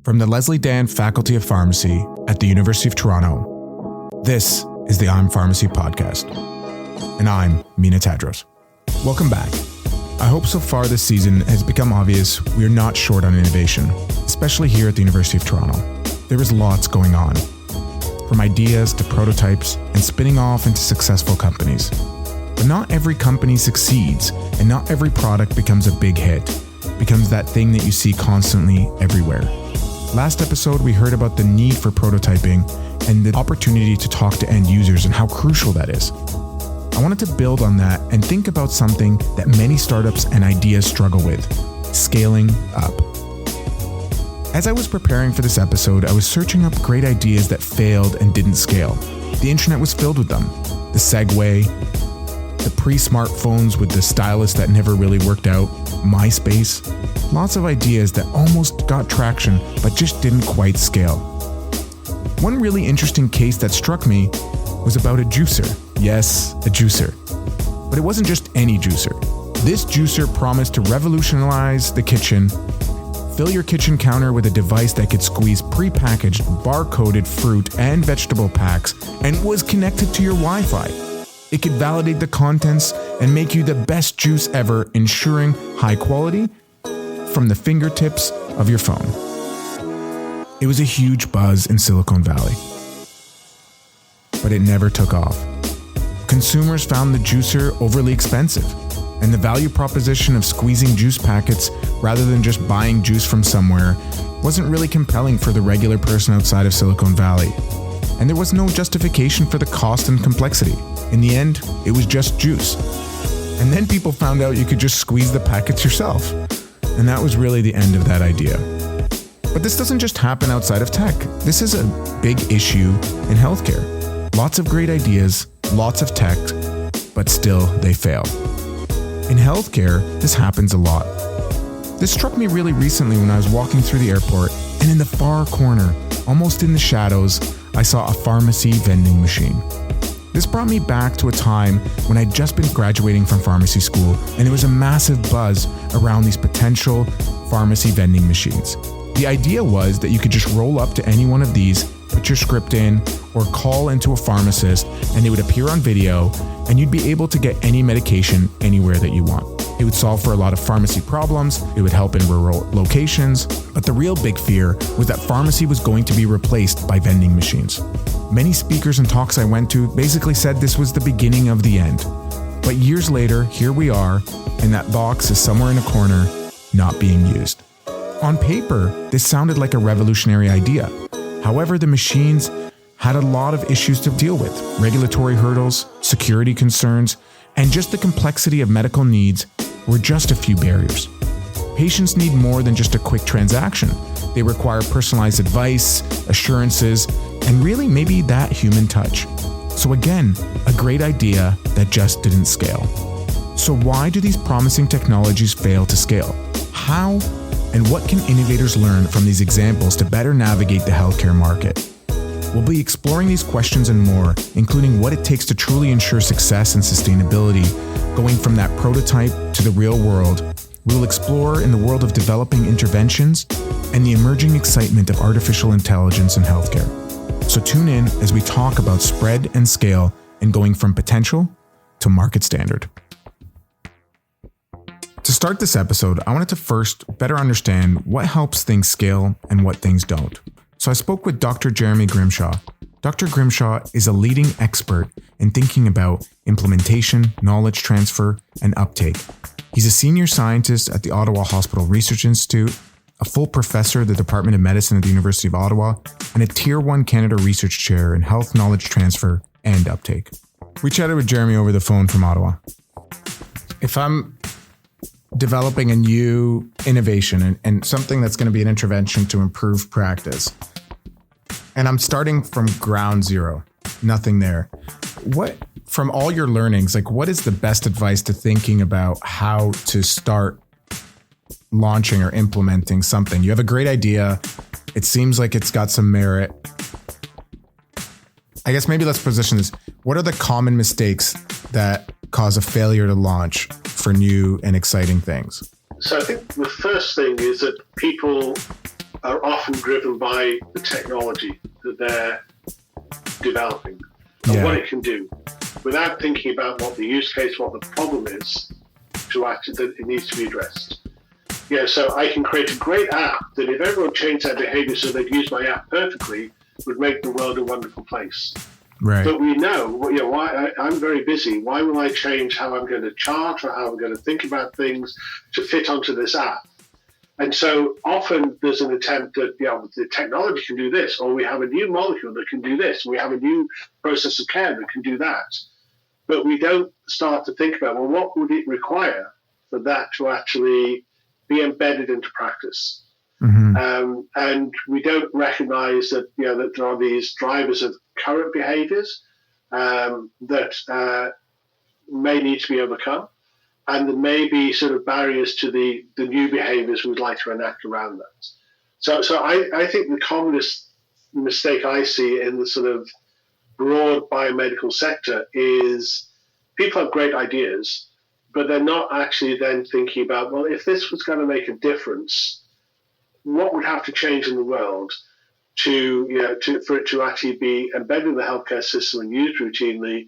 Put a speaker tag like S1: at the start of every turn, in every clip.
S1: From the Leslie Dan Faculty of Pharmacy at the University of Toronto, this is the I'm Pharmacy podcast. And I'm Mina Tadros. Welcome back. I hope so far this season has become obvious we are not short on innovation, especially here at the University of Toronto. There is lots going on, from ideas to prototypes and spinning off into successful companies. But not every company succeeds, and not every product becomes a big hit, becomes that thing that you see constantly everywhere. Last episode, we heard about the need for prototyping and the opportunity to talk to end users and how crucial that is. I wanted to build on that and think about something that many startups and ideas struggle with: scaling up. As I was preparing for this episode, I was searching up great ideas that failed and didn't scale. The internet was filled with them. The Segway, the pre-smartphones with the stylus that never really worked out, MySpace. Lots of ideas that almost got traction but just didn't quite scale. One really interesting case that struck me was about a juicer. Yes, a juicer. But it wasn't just any juicer. This juicer promised to revolutionize the kitchen, fill your kitchen counter with a device that could squeeze pre-packaged, bar-coded fruit and vegetable packs and was connected to your Wi-Fi. It could validate the contents and make you the best juice ever, ensuring high quality from the fingertips of your phone. It was a huge buzz in Silicon Valley, but it never took off. Consumers found the juicer overly expensive, and the value proposition of squeezing juice packets rather than just buying juice from somewhere wasn't really compelling for the regular person outside of Silicon Valley. And there was no justification for the cost and complexity. In the end, it was just juice. And then people found out you could just squeeze the packets yourself. And that was really the end of that idea. But this doesn't just happen outside of tech. This is a big issue in healthcare. Lots of great ideas, lots of tech, but still they fail. In healthcare, this happens a lot. This struck me really recently when I was walking through the airport, and in the far corner, almost in the shadows, I saw a pharmacy vending machine. This brought me back to a time when I'd just been graduating from pharmacy school, and there was a massive buzz around these potential pharmacy vending machines. The idea was that you could just roll up to any one of these, put your script in, or call into a pharmacist, and they would appear on video, and you'd be able to get any medication anywhere that you want. It would solve for a lot of pharmacy problems, it would help in rural locations, but the real big fear was that pharmacy was going to be replaced by vending machines. Many speakers and talks I went to basically said this was the beginning of the end. But years later, here we are, and that box is somewhere in a corner, not being used. On paper, this sounded like a revolutionary idea. However, the machines had a lot of issues to deal with: regulatory hurdles, security concerns, and just the complexity of medical needs were just a few barriers. Patients need more than just a quick transaction. They require personalized advice, assurances, and really maybe that human touch. So again, a great idea that just didn't scale. So why do these promising technologies fail to scale? How and what can innovators learn from these examples to better navigate the healthcare market? We'll be exploring these questions and more, including what it takes to truly ensure success and sustainability, going from that prototype to the real world. We'll explore in the world of developing interventions and the emerging excitement of artificial intelligence in healthcare. So tune in as we talk about spread and scale and going from potential to market standard. To start this episode, I wanted to first better understand what helps things scale and what things don't. So I spoke with Dr. Jeremy Grimshaw. Dr. Grimshaw is a leading expert in thinking about implementation, knowledge transfer, and uptake. He's a senior scientist at the Ottawa Hospital Research Institute, a full professor at the Department of Medicine at the University of Ottawa, and a Tier 1 Canada Research Chair in Health Knowledge Transfer and Uptake. We chatted with Jeremy over the phone from Ottawa. If I'm developing a new innovation and something that's going to be an intervention to improve practice, and I'm starting from ground zero, nothing there, what, from all your learnings, like what is the best advice to thinking about how to start launching or implementing something? You have a great idea. It seems like it's got some merit. I guess maybe let's position this. What are the common mistakes that cause a failure to launch for new and exciting things?
S2: So I think the first thing is that people are often driven by the technology that they're developing and what it can do, without thinking about what the use case, what the problem is, that it needs to be addressed. So I can create a great app that, if everyone changed their behavior so they'd use my app perfectly, would make the world a wonderful place.
S1: Right.
S2: But we know, why I'm very busy. Why will I change how I'm going to charge or how I'm going to think about things to fit onto this app? And so often there's an attempt that, the technology can do this, or we have a new molecule that can do this, we have a new process of care that can do that. But we don't start to think about, well, what would it require for that to actually be embedded into practice? Mm-hmm. And we don't recognize that, that there are these drivers of current behaviors that may need to be overcome. And there may be sort of barriers to the new behaviors we'd like to enact around that. So I think the commonest mistake I see in the sort of broad biomedical sector is people have great ideas, but they're not actually then thinking about, well, if this was going to make a difference, what would have to change in the world for it to actually be embedded in the healthcare system and used routinely?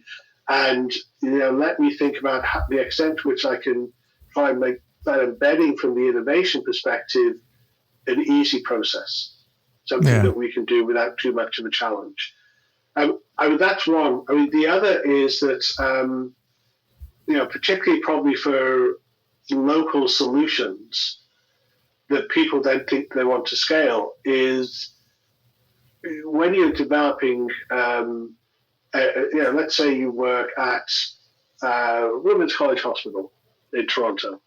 S2: And, let me think about the extent to which I can try and make that embedding from the innovation perspective an easy process, something that we can do without too much of a challenge. That's one. The other is that, particularly probably for local solutions that people then think they want to scale, is when you're developing let's say you work at Women's College Hospital in Toronto,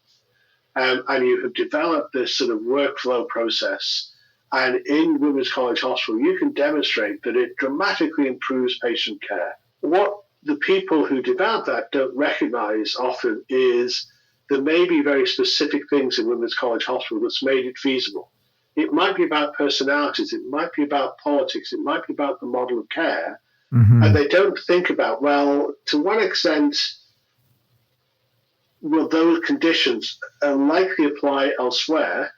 S2: and you have developed this sort of workflow process, and in Women's College Hospital, you can demonstrate that it dramatically improves patient care. What the people who develop that don't recognize often is there may be very specific things in Women's College Hospital that's made it feasible. It might be about personalities, it might be about politics, it might be about the model of care. Mm-hmm. And they don't think about, well, to what extent will those conditions likely apply elsewhere,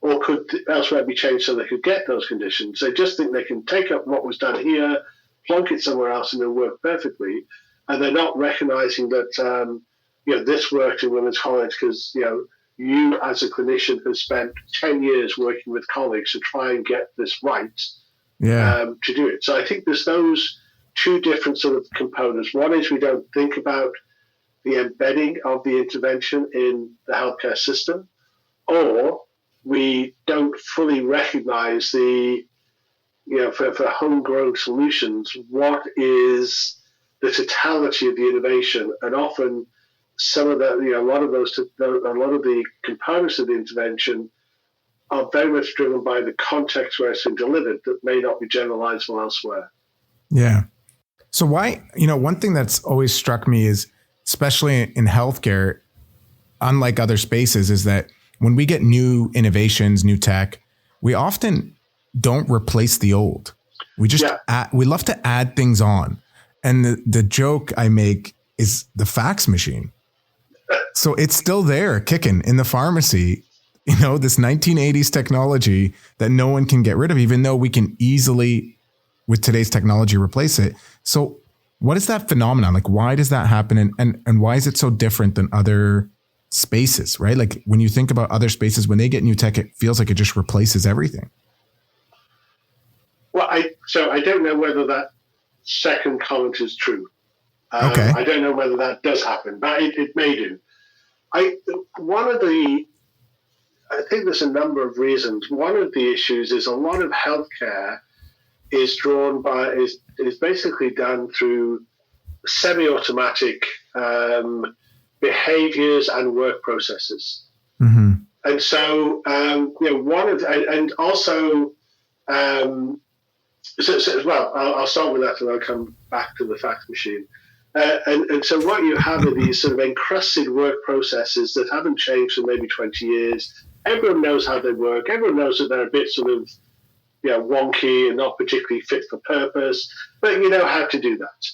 S2: or could elsewhere be changed so they could get those conditions? They just think they can take up what was done here, plonk it somewhere else, and it'll work perfectly. And they're not recognizing that, this worked in Women's College because, you as a clinician have spent 10 years working with colleagues to try and get this right. To do it. So I think there's those two different sort of components. One is we don't think about the embedding of the intervention in the healthcare system, or we don't fully recognize the, for homegrown solutions, what is the totality of the innovation. And often some of the, a lot of the components of the intervention are very much driven by the context where it's been delivered that may not be generalizable elsewhere.
S1: Yeah. So why, one thing that's always struck me is, especially in healthcare, unlike other spaces, is that when we get new innovations, new tech, we often don't replace the old. We just, we love to add things on. And the joke I make is the fax machine. So it's still there kicking in the pharmacy. This 1980s technology that no one can get rid of, even though we can easily, with today's technology, replace it. So what is that phenomenon? Like, why does that happen? And why is it so different than other spaces, right? Like when you think about other spaces, when they get new tech, it feels like it just replaces everything.
S2: Well, I don't know whether that second comment is true.
S1: Okay.
S2: I don't know whether that does happen, but it may do. I think there's a number of reasons. One of the issues is a lot of healthcare is basically done through semi-automatic behaviors and work processes. Mm-hmm. And so, I'll start with that and I'll come back to the fax machine. And so what you have are these sort of encrusted work processes that haven't changed for maybe 20 years. Everyone knows how they work. Everyone knows that they're a bit sort of wonky and not particularly fit for purpose, but you know how to do that.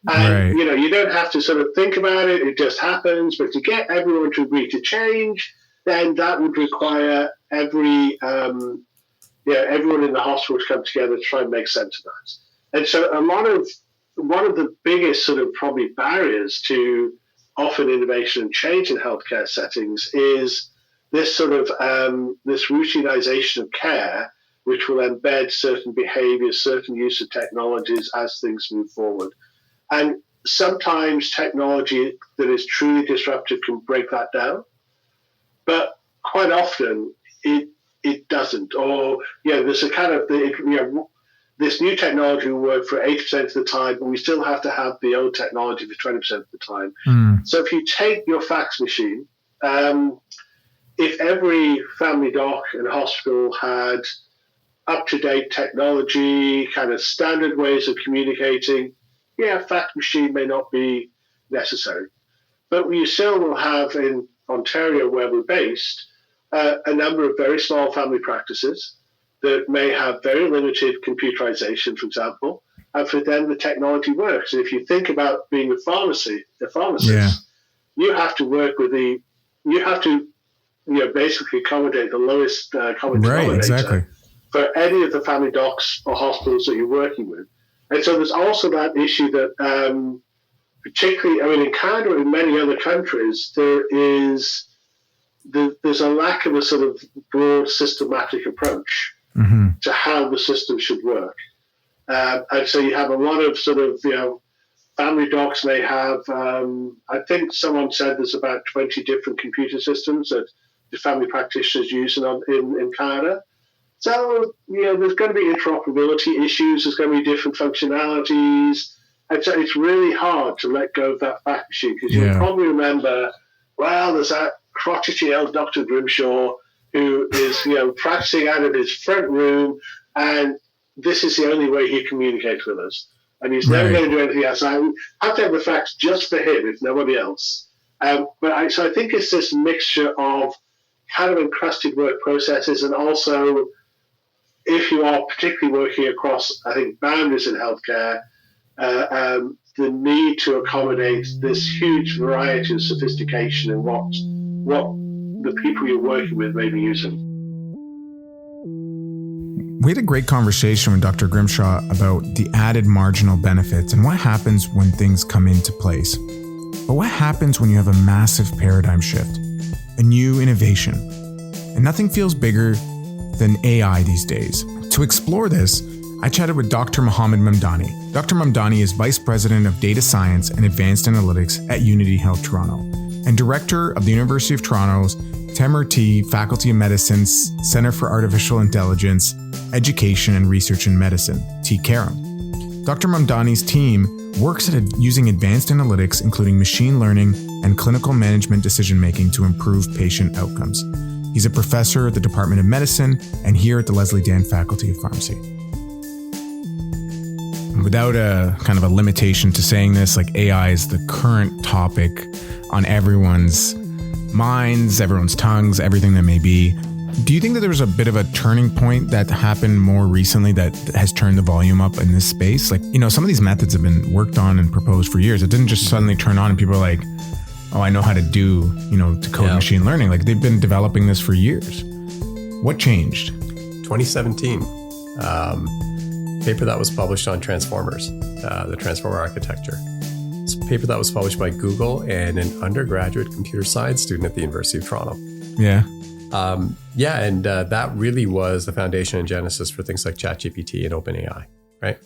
S2: And, you don't have to sort of think about it. It just happens. But to get everyone to agree to change, then that would require every everyone in the hospital to come together to try and make sense of that. And so one of the biggest sort of probably barriers to often innovation and change in healthcare settings is this sort of this routinization of care, which will embed certain behaviors, certain use of technologies as things move forward. And sometimes technology that is truly disruptive can break that down, but quite often it doesn't. Or there's a kind of this new technology will work for 80% of the time, but we still have to have the old technology for 20% of the time. So if you take your fax machine, if every family doc and hospital had up-to-date technology, kind of standard ways of communicating, fax machine may not be necessary. But you still will have in Ontario, where we're based, a number of very small family practices that may have very limited computerization, for example, and for them the technology works. And if you think about being a pharmacist, you have to work with basically accommodate the lowest common denominator for any of the family docs or hospitals that you're working with. And so there's also that issue that particularly, in Canada and many other countries, there's a lack of a sort of broad systematic approach to how the system should work. And so you have a lot of sort of, family docs may have, I think someone said there's about 20 different computer systems that the family practitioners use in Canada. So, there's going to be interoperability issues, there's going to be different functionalities. And so it's really hard to let go of that fax machine because you'll probably remember, there's that crotchety old Dr. Grimshaw who is, practicing out of his front room, and this is the only way he communicates with us. And he's never going to do anything else. I have to have the fax just for him, if nobody else. So I think it's this mixture of kind of encrusted work processes, and also if you are particularly working across, I think, boundaries in healthcare, the need to accommodate this huge variety of sophistication and what the people you're working with may be using.
S1: We had a great conversation with Dr. Grimshaw about the added marginal benefits and what happens when things come into place. But what happens when you have a massive paradigm shift, a new innovation? And nothing feels bigger than AI these days. To explore this, I chatted with Dr. Mohammed Mamdani. Dr. Mamdani is Vice President of Data Science and Advanced Analytics at Unity Health Toronto and Director of the University of Toronto's Temerty Faculty of Medicine's Center for Artificial Intelligence, Education and Research in Medicine, TCARM. Dr. Mamdani's team works at using advanced analytics, including machine learning and clinical management decision-making to improve patient outcomes. He's a professor at the Department of Medicine and here at the Leslie Dan Faculty of Pharmacy. Without a kind of a limitation to saying this, like AI is the current topic on everyone's minds, everyone's tongues, everything that may be. Do you think that there was a bit of a turning point that happened more recently that has turned the volume up in this space? Like, some of these methods have been worked on and proposed for years. It didn't just suddenly turn on and people are like, oh, I know how to do, to code machine learning. Like they've been developing this for years. What changed?
S3: 2017, paper that was published on transformers, the transformer architecture. It's a paper that was published by Google and an undergraduate computer science student at the University of Toronto.
S1: Yeah.
S3: And that really was the foundation and genesis for things like ChatGPT and OpenAI, right?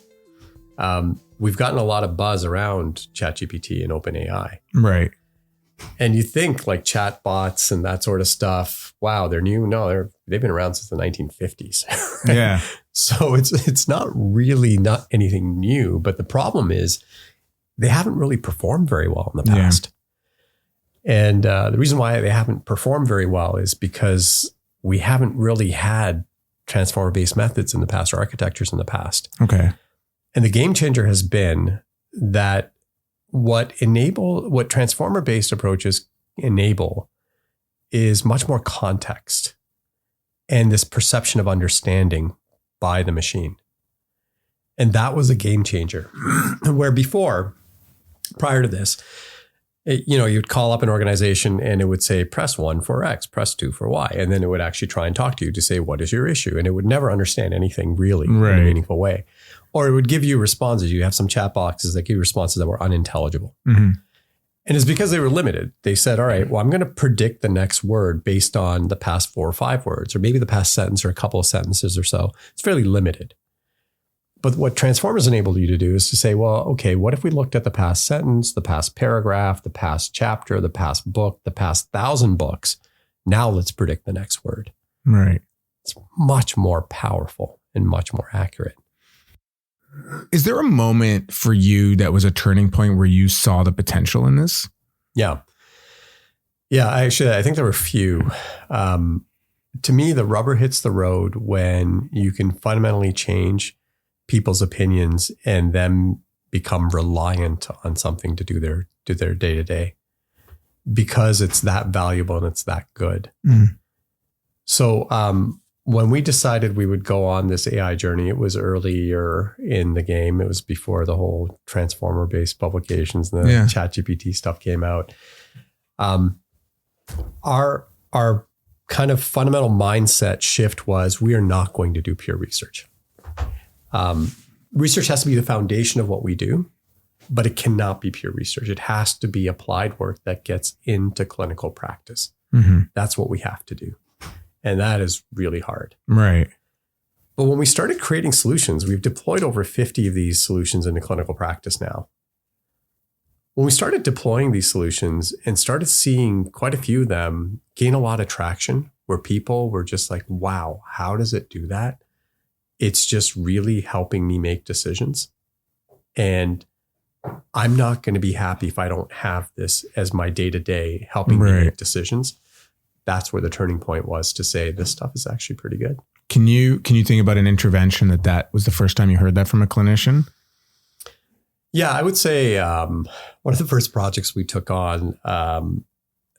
S3: We've gotten a lot of buzz around ChatGPT and OpenAI.
S1: Right.
S3: And you think like chatbots and that sort of stuff, wow, they're new. No, they've been around since the 1950s. Right? Yeah. So it's not anything new, but the problem is they haven't really performed very well in the past. Yeah. And the reason why they haven't performed very well is because we haven't really had transformer-based methods in the past or architectures in the past.
S1: Okay.
S3: And the game changer has been that what transformer-based approaches enable is much more context and this perception of understanding by the machine. And that was a game changer. Where before, prior to this, You'd call up an organization and it would say, press 1 for X, press 2 for Y. And then it would actually try and talk to you to say, what is your issue? And it would never understand anything really in a meaningful way. Or it would give you responses. You have some chat boxes that give you responses that were unintelligible. Mm-hmm. And it's because they were limited. They said, all right, well, I'm going to predict the next word based on the past 4 or 5 words, or maybe the past sentence or a couple of sentences or so. It's fairly limited. But what transformers enable you to do is to say, well, okay, what if we looked at the past sentence, the past paragraph, the past chapter, the past book, the past 1,000 books? Now let's predict the next word.
S1: Right.
S3: It's much more powerful and much more accurate.
S1: Is there a moment for you that was a turning point where you saw the potential in this?
S3: Yeah. Yeah, I think there were a few. To me, the rubber hits the road when you can fundamentally change people's opinions and them become reliant on something to do their day to day, because it's that valuable and it's that good. Mm. So when we decided we would go on this AI journey, it was earlier in the game. It was before the whole transformer based publications and the ChatGPT stuff came out. Our kind of fundamental mindset shift was, we are not going to do pure research. Research has to be the foundation of what we do, but it cannot be pure research. It has to be applied work that gets into clinical practice. Mm-hmm. That's what we have to do. And that is really hard.
S1: Right.
S3: But when we started creating solutions, we've deployed over 50 of these solutions into clinical practice now. When we started deploying these solutions and started seeing quite a few of them gain a lot of traction, where people were just like, wow, how does it do that? It's just really helping me make decisions. And I'm not going to be happy if I don't have this as my day-to-day helping me make decisions. That's where the turning point was, to say this stuff is actually pretty good.
S1: Can you think about an intervention that was the first time you heard that from a clinician?
S3: Yeah, I would say one of the first projects we took on, I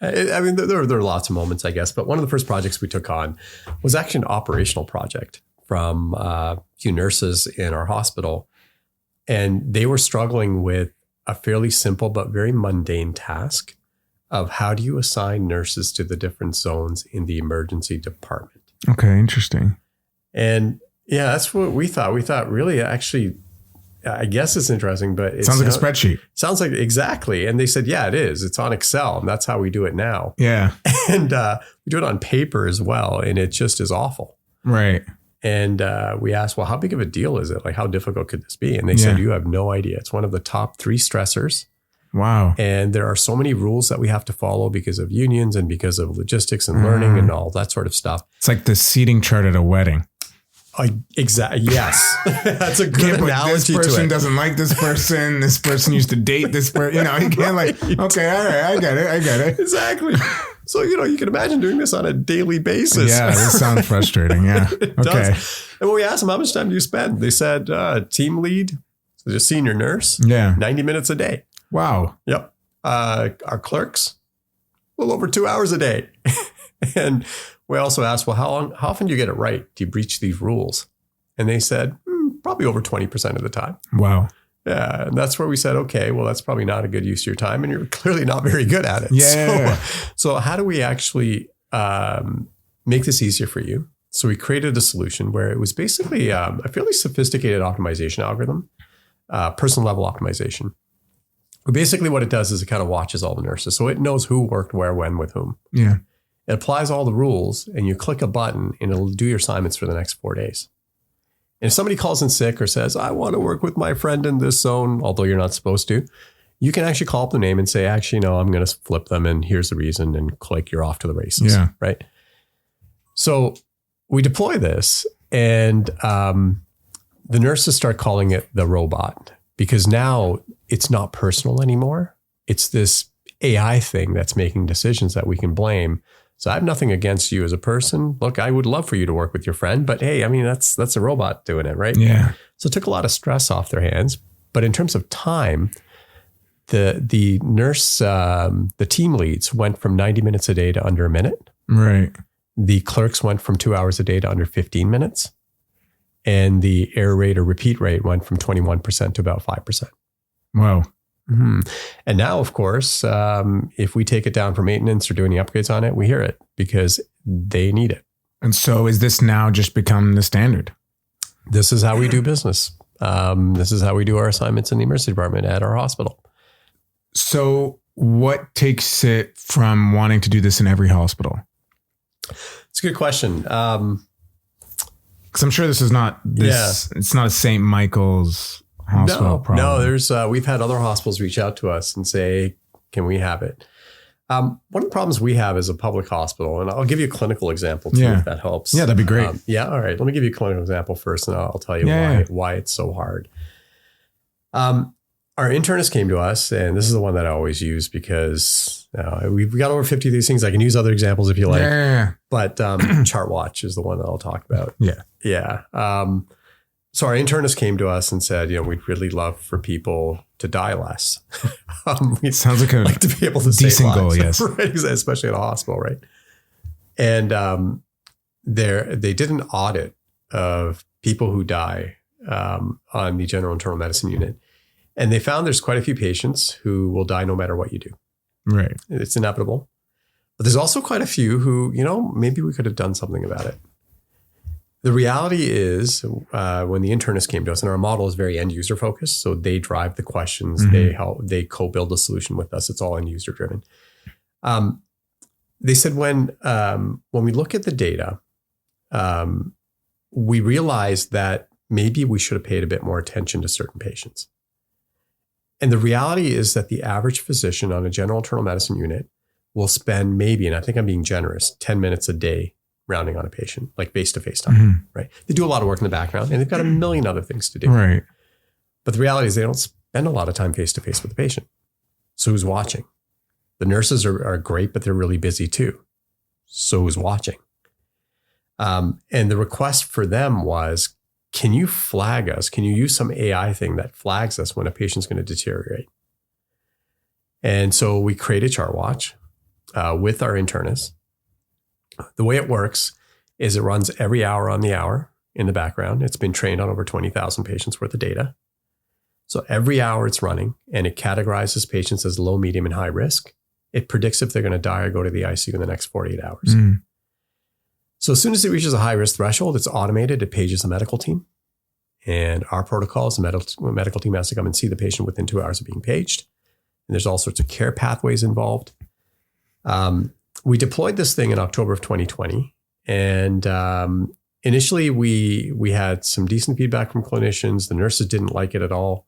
S3: mean, there are lots of moments, I guess, but one of the first projects we took on was actually an operational project from a few nurses in our hospital. And they were struggling with a fairly simple but very mundane task of, how do you assign nurses to the different zones in the emergency department?
S1: Okay, interesting.
S3: And yeah, that's what we thought. We thought, really, actually, I guess it's interesting, but it
S1: sounds like a spreadsheet.
S3: Sounds like, exactly. And they said, yeah, it is. It's on Excel, and that's how we do it now.
S1: Yeah.
S3: And we do it on paper as well, and it just is awful.
S1: Right.
S3: And we asked, well, how big of a deal is it? Like, how difficult could this be? And they said, you have no idea. It's one of the top 3 stressors.
S1: Wow.
S3: And there are so many rules that we have to follow because of unions and because of logistics and learning and all that sort of stuff.
S1: It's like the seating chart at a wedding.
S3: Exactly. Yes. That's a good analogy to it.
S1: This person doesn't like this person. This person used to date this person. You know, you can't okay, all right, I get it.
S3: Exactly. So, you can imagine doing this on a daily basis.
S1: Yeah, this sounds frustrating. Yeah.
S3: It does. And when we asked them, how much time do you spend? They said, team lead, so just senior nurse, 90 minutes a day.
S1: Wow.
S3: Yep. Our clerks, a little over 2 hours a day. And we also asked, well, how often do you get it right? Do you breach these rules? And they said, probably over 20% of the time.
S1: Wow.
S3: Yeah. And that's where we said, okay, well, that's probably not a good use of your time, and you're clearly not very good at it.
S1: Yeah.
S3: So how do we actually make this easier for you? So we created a solution where it was basically a fairly sophisticated optimization algorithm, person level optimization. But basically what it does is it kind of watches all the nurses. So it knows who worked where, when, with whom.
S1: Yeah.
S3: It applies all the rules, and you click a button and it'll do your assignments for the next 4 days. And if somebody calls in sick or says, I want to work with my friend in this zone, although you're not supposed to, you can actually call up the name and say, actually, no, I'm going to flip them, and here's the reason, and click, you're off to the races.
S1: Yeah.
S3: Right. So we deploy this, and the nurses start calling it the robot, because now it's not personal anymore. It's this AI thing that's making decisions that we can blame. So I have nothing against you as a person. Look, I would love for you to work with your friend, but hey, I mean, that's a robot doing it, right?
S1: Yeah.
S3: So it took a lot of stress off their hands. But in terms of time, the nurse, the team leads went from 90 minutes a day to under a minute.
S1: Right.
S3: The clerks went from 2 hours a day to under 15 minutes. And the error rate or repeat rate went from 21% to about 5%.
S1: Wow.
S3: Mm-hmm. And now, of course, if we take it down for maintenance or do any upgrades on it, we hear it because they need it.
S1: And so is this now just become the standard?
S3: This is how we do business. This is how we do our assignments in the emergency department at our hospital.
S1: So what takes it from wanting to do this in every hospital?
S3: It's a good question.
S1: Because I'm sure this is not this. Yeah. It's not a St. Michael's hospital problem.
S3: No, there's we've had other hospitals reach out to us and say, "Can we have it?" One of the problems we have is a public hospital, and I'll give you a clinical example too, if that helps.
S1: Yeah, that'd be great.
S3: All right. Let me give you a clinical example first, and I'll tell you why it's so hard. Our internist came to us, and this is the one that I always use because we've got over 50 of these things. I can use other examples if you like. Yeah. But ChartWatch is the one that I'll talk about.
S1: Yeah.
S3: Yeah. So our internist came to us and said, we'd really love for people to die less.
S1: It sounds like
S3: to be able to
S1: decent goal, yes.
S3: Right, especially at a hospital, right? And they did an audit of people who die on the general internal medicine unit. And they found there's quite a few patients who will die no matter what you do.
S1: Right.
S3: It's inevitable. But there's also quite a few who, maybe we could have done something about it. The reality is when the internist came to us, and our model is very end user focused. So they drive the questions, they co-build the solution with us. It's all end user driven. They said when we look at the data, we realized that maybe we should have paid a bit more attention to certain patients. And the reality is that the average physician on a general internal medicine unit will spend maybe, and I think I'm being generous, 10 minutes a day rounding on a patient, like face-to-face time, right? They do a lot of work in the background and they've got a million other things to do.
S1: Right.
S3: But the reality is they don't spend a lot of time face-to-face with the patient. So who's watching? The nurses are great, but they're really busy too. So who's watching? And the request for them was, can you flag us? Can you use some AI thing that flags us when a patient's going to deteriorate? And so we created ChartWatch with our internists. The way it works is it runs every hour on the hour in the background. It's been trained on over 20,000 patients worth of data. So every hour it's running and it categorizes patients as low, medium, and high risk. It predicts if they're going to die or go to the ICU in the next 48 hours. So as soon as it reaches a high risk threshold, it's automated. It pages the medical team. And our protocol is the medical team has to come and see the patient within 2 hours of being paged. And there's all sorts of care pathways involved. We deployed this thing in October of 2020. And initially, we had some decent feedback from clinicians. The nurses didn't like it at all.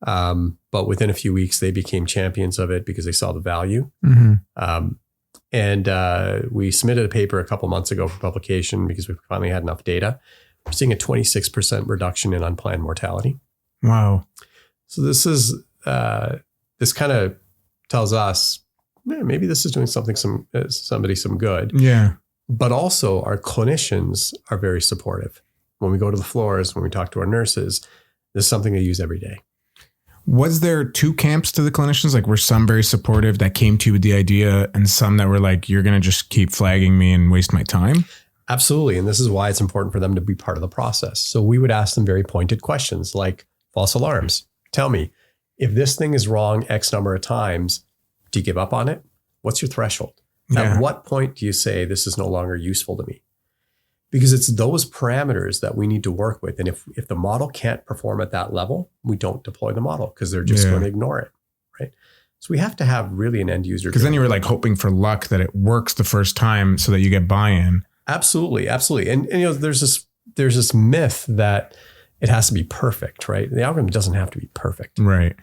S3: But within a few weeks, they became champions of it because they saw the value. And we submitted a paper a couple months ago for publication because we finally had enough data. We're seeing a 26% reduction in unplanned mortality.
S1: Wow.
S3: So this is this kind of tells us maybe this is doing somebody some good.
S1: Yeah.
S3: But also our clinicians are very supportive. When we go to the floors, when we talk to our nurses, this is something they use every day.
S1: Was there two camps to the clinicians? Like, were some very supportive that came to you with the idea and some that were like, you're going to just keep flagging me and waste my time?
S3: Absolutely. And this is why it's important for them to be part of the process. So we would ask them very pointed questions like false alarms. Tell me, if this thing is wrong X number of times, do you give up on it? What's your threshold? Yeah. At what point do you say this is no longer useful to me? Because it's those parameters that we need to work with. And if the model can't perform at that level, we don't deploy the model because they're just going to ignore it, right? So we have to have really an end user.
S1: Because then you were like hoping for luck that it works the first time so that you get buy-in.
S3: Absolutely, absolutely. And there's this myth that it has to be perfect, right? The algorithm doesn't have to be perfect.
S1: Right.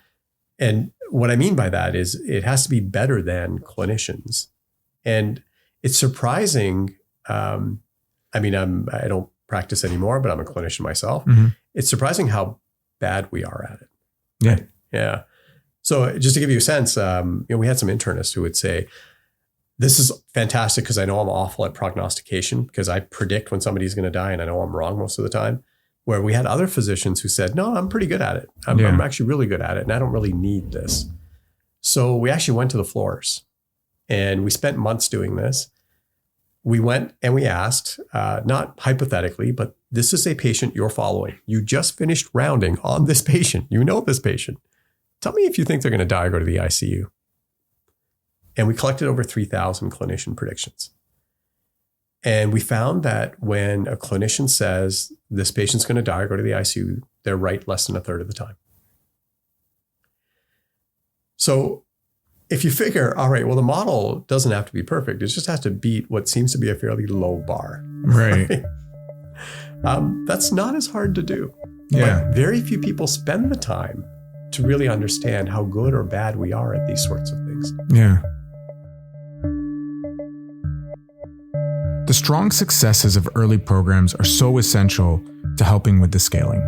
S3: And what I mean by that is it has to be better than clinicians. And it's surprising. I don't practice anymore, but I'm a clinician myself. It's surprising how bad we are at it.
S1: Yeah.
S3: Right? Yeah. So just to give you a sense, we had some internists who would say, this is fantastic because I know I'm awful at prognostication because I predict when somebody's going to die and I know I'm wrong most of the time. Where we had other physicians who said, no, I'm pretty good at it. I'm actually really good at it and I don't really need this. So we actually went to the floors and we spent months doing this. We went and we asked, not hypothetically, but this is a patient you're following. You just finished rounding on this patient. You know this patient. tell me if you think they're going to die or go to the ICU. And we collected over 3,000 clinician predictions. And we found that when a clinician says this patient's going to die or go to the ICU, they're right less than a third of the time. So if you figure, all right, well, the model doesn't have to be perfect. It just has to beat what seems to be a fairly low bar.
S1: Right.
S3: That's not as hard to do.
S1: Yeah.
S3: But very few people spend the time to really understand how good or bad we are at these sorts of things.
S1: Yeah. The strong successes of early programs are so essential to helping with the scaling.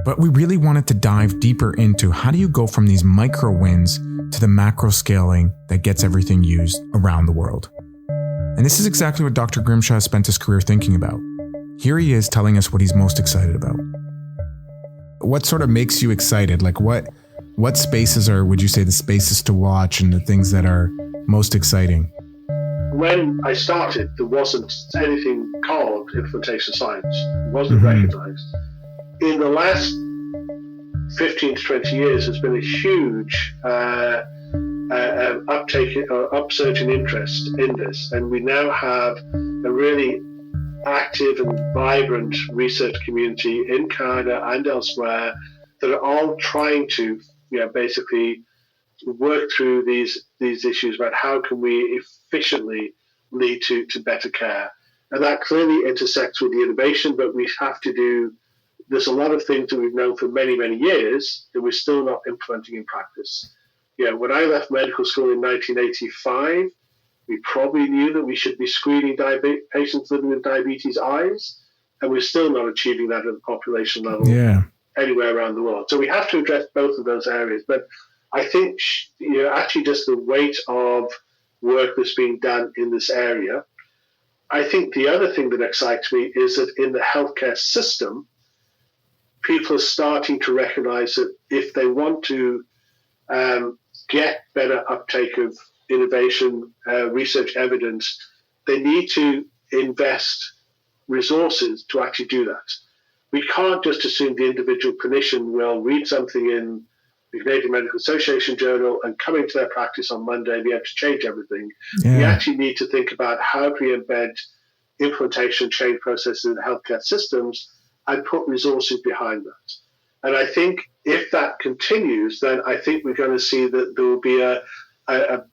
S1: But we really wanted to dive deeper into how do you go from these micro wins to the macro scaling that gets everything used around the world. And this is exactly what Dr. Grimshaw spent his career thinking about. Here he is telling us what he's most excited about. What sort of makes you excited? Like what spaces are, would you say, the spaces to watch and the things that are most exciting?
S2: When I started, there wasn't anything called implementation science. It wasn't recognized. In the last 15 to 20 years, there's been a huge upsurge in interest in this. And we now have a really active and vibrant research community in Canada and elsewhere that are all trying to basically work through these issues about how can we efficiently lead to better care. And that clearly intersects with the innovation, but we have to do, there's a lot of things that we've known for many, many years that we're still not implementing in practice. When I left medical school in 1985, we probably knew that we should be screening patients living with diabetes eyes, and we're still not achieving that at the population level anywhere around the world. So we have to address both of those areas. But I think actually just the weight of work that's being done in this area. I think the other thing that excites me is that in the healthcare system, people are starting to recognize that if they want to get better uptake of innovation, research evidence, they need to invest resources to actually do that. We can't just assume the individual clinician will read something in the Canadian Medical Association journal and come into their practice on Monday and be able to change everything. Yeah. We actually need to think about how do we embed implementation change processes in healthcare systems and put resources behind that. And I think if that continues, then I think we're going to see that there will be a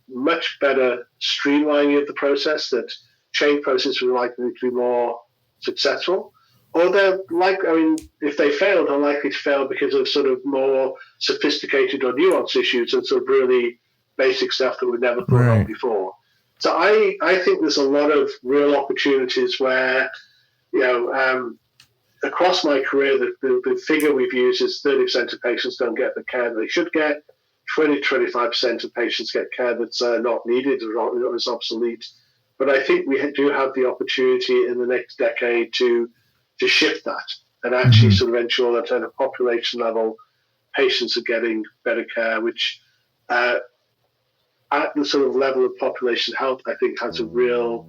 S2: much better streamlining of the process, that change processes are likely to be more successful. Or if they fail, they're likely to fail because of sort of more sophisticated or nuanced issues and sort of really basic stuff that we've never thought of before. So I think there's a lot of real opportunities where, across my career, the figure we've used is 30% of patients don't get the care they should get. 20 to 25% of patients get care that's not needed or is obsolete. But I think we do have the opportunity in the next decade to shift that and actually sort of ensure that at a population level, patients are getting better care, which at the sort of level of population health, I think has a real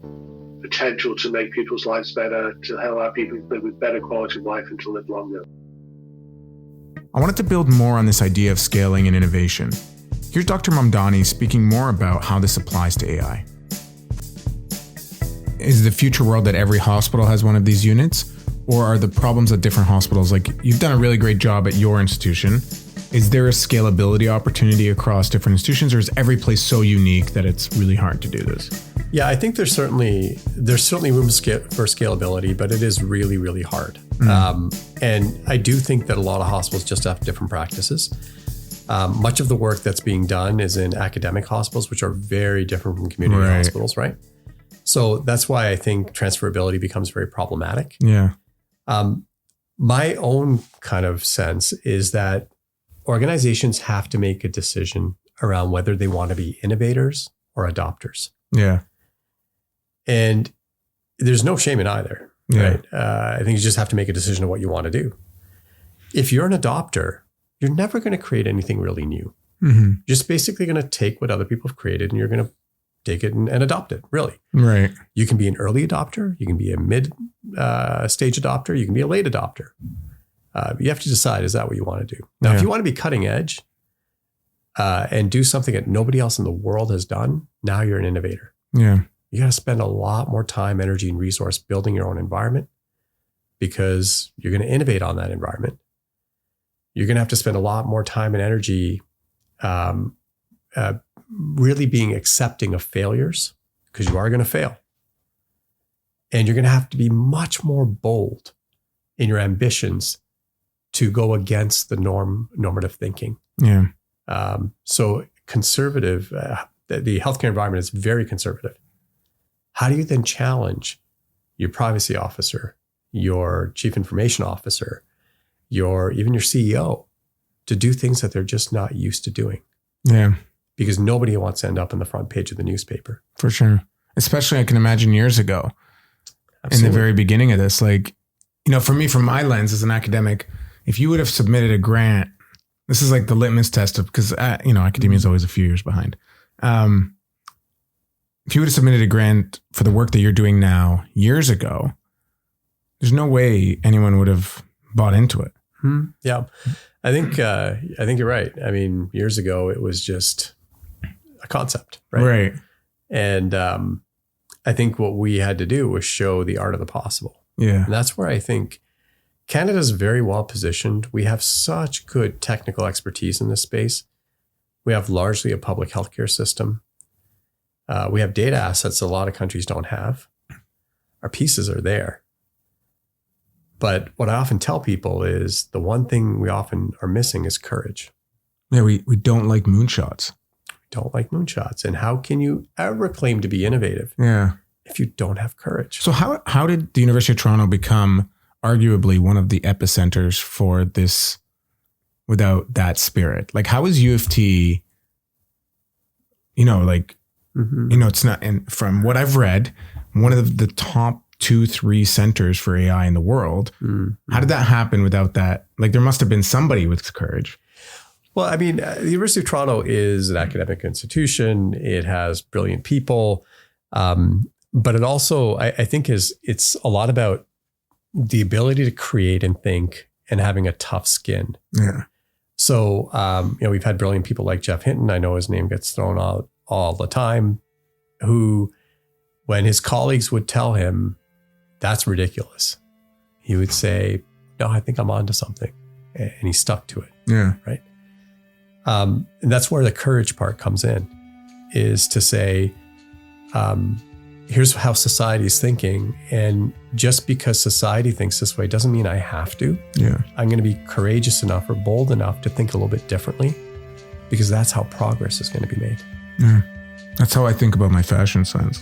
S2: potential to make people's lives better, to allow people to live with better quality of life and to live longer.
S1: I wanted to build more on this idea of scaling and innovation. Here's Dr. Mamdani speaking more about how this applies to AI. Is the future world that every hospital has one of these units? Or are the problems at different hospitals, like you've done a really great job at your institution, is there a scalability opportunity across different institutions, or is every place so unique that it's really hard to do this?
S3: Yeah, I think there's certainly room for scalability, but it is really, really hard. And I do think that a lot of hospitals just have different practices. Much of the work that's being done is in academic hospitals, which are very different from community hospitals, right? So that's why I think transferability becomes very problematic.
S1: Yeah.
S3: My own kind of sense is that organizations have to make a decision around whether they want to be innovators or adopters.
S1: Yeah.
S3: And there's no shame in either, right? I think you just have to make a decision of what you want to do. If you're an adopter, you're never going to create anything really new. You're just basically going to take what other people have created and you're going to take it and adopt it, really.
S1: Right.
S3: You can be an early adopter. You can be a mid-stage adopter. You can be a late adopter. You have to decide, is that what you want to do? Now, if you want to be cutting edge, and do something that nobody else in the world has done, now you're an innovator.
S1: Yeah.
S3: You got to spend a lot more time, energy, and resource building your own environment because you're going to innovate on that environment. You're going to have to spend a lot more time and energy really being accepting of failures because you are going to fail. And you're going to have to be much more bold in your ambitions to go against the normative thinking.
S1: Yeah.
S3: So conservative, the healthcare environment is very conservative. How do you then challenge your privacy officer, your chief information officer, even your CEO to do things that they're just not used to doing?
S1: Yeah.
S3: Because nobody wants to end up on the front page of the newspaper.
S1: For sure. Especially I can imagine years ago.
S3: Absolutely.
S1: In the very beginning of this, like, for me, from my lens as an academic, if you would have submitted a grant, this is like the litmus test of, because, academia is always a few years behind. If you would have submitted a grant for the work that you're doing now years ago, there's no way anyone would have bought into it.
S3: Yeah. I think you're right. I mean, years ago, it was just a concept, right?
S1: Right.
S3: And I think what we had to do was show the art of the possible.
S1: Yeah.
S3: And that's where I think Canada's very well positioned. We have such good technical expertise in this space. We have largely a public healthcare system. We have data assets a lot of countries don't have. Our pieces are there. But what I often tell people is the one thing we often are missing is courage.
S1: Yeah, we don't like moonshots.
S3: Don't like moonshots. And how can you ever claim to be innovative if you don't have courage?
S1: So how did the University of Toronto become arguably one of the epicenters for this without that spirit? Like, how is U of T, it's not, and from what I've read, one of the top 2-3 centers for AI in the world. How did that happen without that? Like, there must have been somebody with courage.
S3: Well, I mean, the University of Toronto is an academic institution. It has brilliant people. But it also, I think it's a lot about the ability to create and think and having a tough skin.
S1: Yeah.
S3: So, we've had brilliant people like Jeff Hinton. I know his name gets thrown out all the time, who, when his colleagues would tell him, that's ridiculous, he would say, no, I think I'm onto something. And he stuck to it.
S1: Yeah.
S3: Right. And that's where the courage part comes in, is to say, here's how society is thinking. And just because society thinks this way doesn't mean I have to.
S1: Yeah. I'm
S3: going to be courageous enough or bold enough to think a little bit differently, because that's how progress is going to be made.
S1: Yeah. That's how I think about my fashion sense.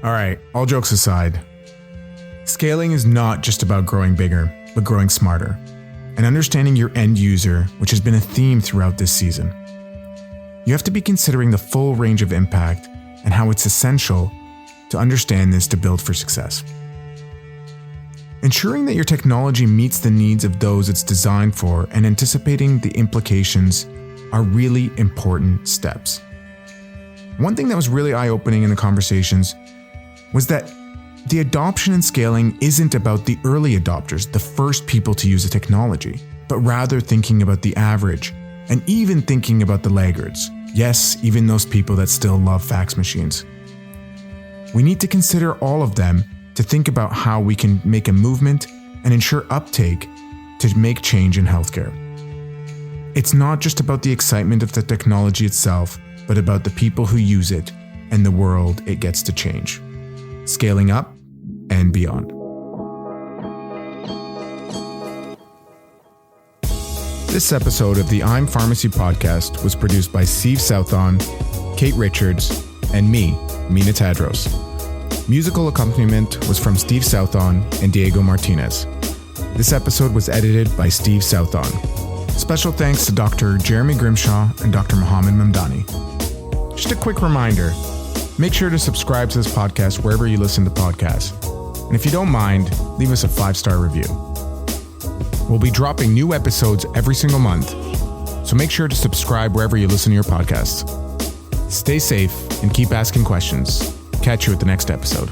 S1: All right. All jokes aside, scaling is not just about growing bigger, but growing smarter and understanding your end user, which has been a theme throughout this season. You have to be considering the full range of impact and how it's essential to understand this to build for success. Ensuring that your technology meets the needs of those it's designed for and anticipating the implications are really important steps. One thing that was really eye-opening in the conversations was that the adoption and scaling isn't about the early adopters, the first people to use the technology, but rather thinking about the average and even thinking about the laggards. Yes, even those people that still love fax machines. We need to consider all of them to think about how we can make a movement and ensure uptake to make change in healthcare. It's not just about the excitement of the technology itself, but about the people who use it and the world it gets to change. Scaling up and beyond. This episode of the I'm Pharmacy podcast was produced by Steve Southon, Kate Richards, and me, Mina Tadros. Musical accompaniment was from Steve Southon and Diego Martinez. This episode was edited by Steve Southon. Special thanks to Dr. Jeremy Grimshaw and Dr. Mohammed Mamdani. Just a quick reminder, make sure to subscribe to this podcast wherever you listen to podcasts. And if you don't mind, leave us a 5-star review. We'll be dropping new episodes every single month, so make sure to subscribe wherever you listen to your podcasts. Stay safe and keep asking questions. Catch you at the next episode.